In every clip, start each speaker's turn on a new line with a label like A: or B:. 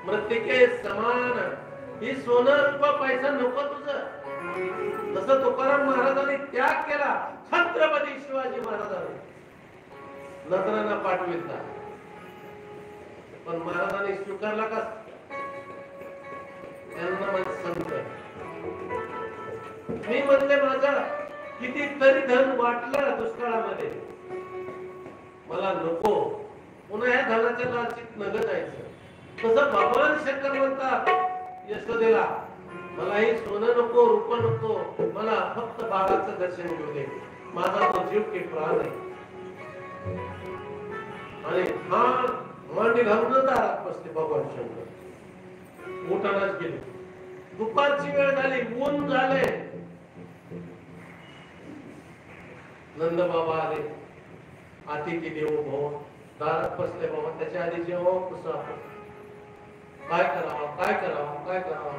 A: मृत्तिके समान ही सोनं रूप पैसा नको तुझं. जसं तुकाराम महाराजांनी त्याग केला छत्रपती शिवाजी महाराजांनी नजरांना पाठविला, पण महाराजांनी स्वीकारला का? त्यांना माझं संत मी म्हणले माझा कितीतरी धन वाटलं दुष्काळामध्ये, मला नको पुन्हा या धनाच्या लालचीत नग जायचं. तसं भगवान शंकर म्हणतात यशोदेला, मला ही सोनं नको रूप नको, मला फक्त बाळाचं दर्शन घेऊ दे, माझा तो जीव की प्राण आहे. आणि हा मांडी घालून दारात बसले भगवान शंकर. उठानाच गेले, दुपारची वेळ झाली, ऊन झाले. नंद बाबा आले, अतिथी देवो भव दारात बसले. बाबा त्याच्या आधी जेव्हा कसं काय करावं काय करावं काय करावं,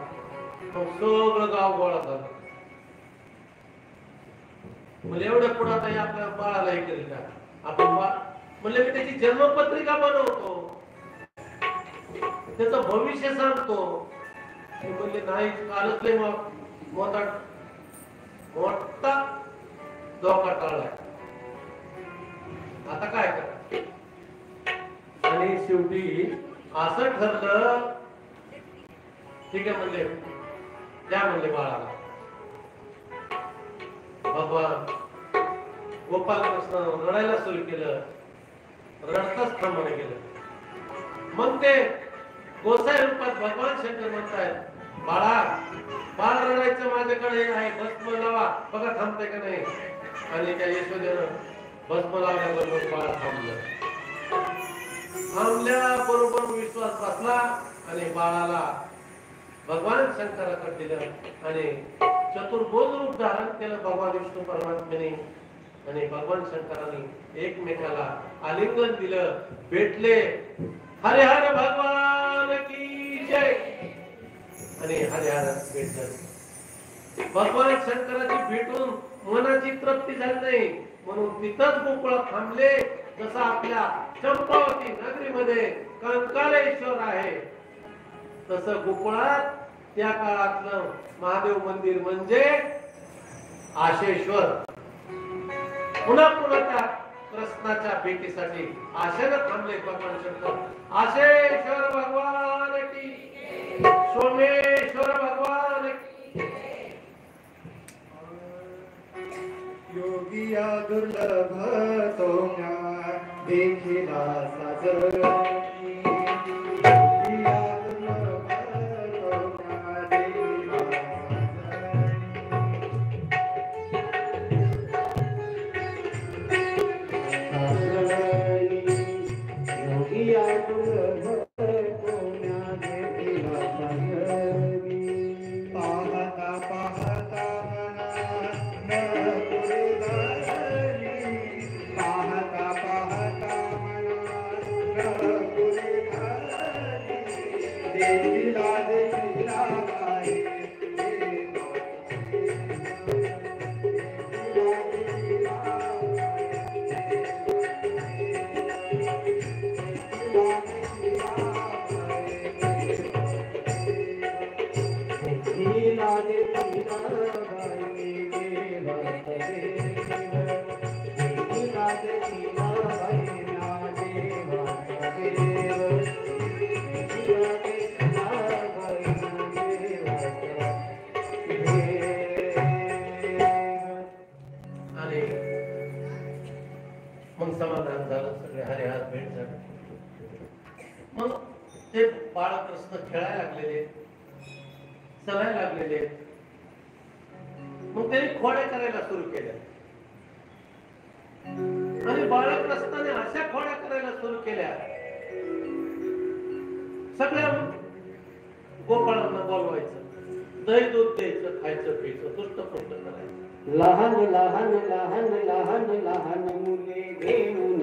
A: मग सगळं गाव गोळा झालं. म्हणजे एवढ्या पुढे आता आपल्या बाळाला हे केलं का आपण म्हणले मी त्याची जन्मपत्रिका बनवतो, त्याचं भविष्य सांगतो. म्हणले नाही, कालच लय मोठा धोका टाळलाय, आता काय करा. आणि शेवटी असं ठरलं, ठीक आहे म्हणले, त्या म्हणले बाळाला. भगवान गोपालकृष्ण रडायला सुरू केलं, रडताच थांबणे गेलं. मग ते गोसाई रूपात भगवान शंकर म्हणतायत, बाळा बाळ रडायचं माझ्याकडे आहे, भस्म लावा बघा थांबते का नाही. आणि त्या यशोदेनं भस्म लावल्याबरोबर बाळ थांबलं. थांबल्या बरोबर विश्वास बसला आणि बाळाला भगवान शंकराकडे दिलं आणि चतुर्भुज रूप धारण केलं भगवान विष्णू परमात्म्याने. आणि भगवान शंकरांनी एकमेकाला आलिंगन दिलं, भेटले. हरे हर भगवान की जय. आणि हरे हर भेट झाली. भगवान शंकराची भेटून मनाची तृप्ती झाली नाही, म्हणून तिथंच गोकुळात थांबले. जसं आपल्या चंपावती नगरीमध्ये कंकालेश्वर आहे, तसं गोकुळात त्या काळातलं महादेव मंदिर म्हणजे आशेश्वर. पुन्हा पुन्हा त्या कृष्णाच्या भेटीसाठी आशेनं थांबले भगवान शंकर. आशेश्वर भगवान की, सोमेश्वर भगवान की.
B: योगिया दुर्लभ तोम्या देखिला साजनी.
A: मग समाधान झालं, सगळे हरे हात भेट झाले. मग ते बाळकृष्ण खेळायला लागलेले, चलायला लागलेले. मग त्यांनी खोड्या करायला सुरू केल्या आणि बाळकृष्णाने अशा खोड्या करायला सुरू केल्या, सगळ्या गोपाळांना बोलवायचं, दही दूध द्यायचं, खायचं प्यायचं, तुष्टपुष्ट करायचं.
B: लहान लहान लहान लहान लहान मुले घेऊन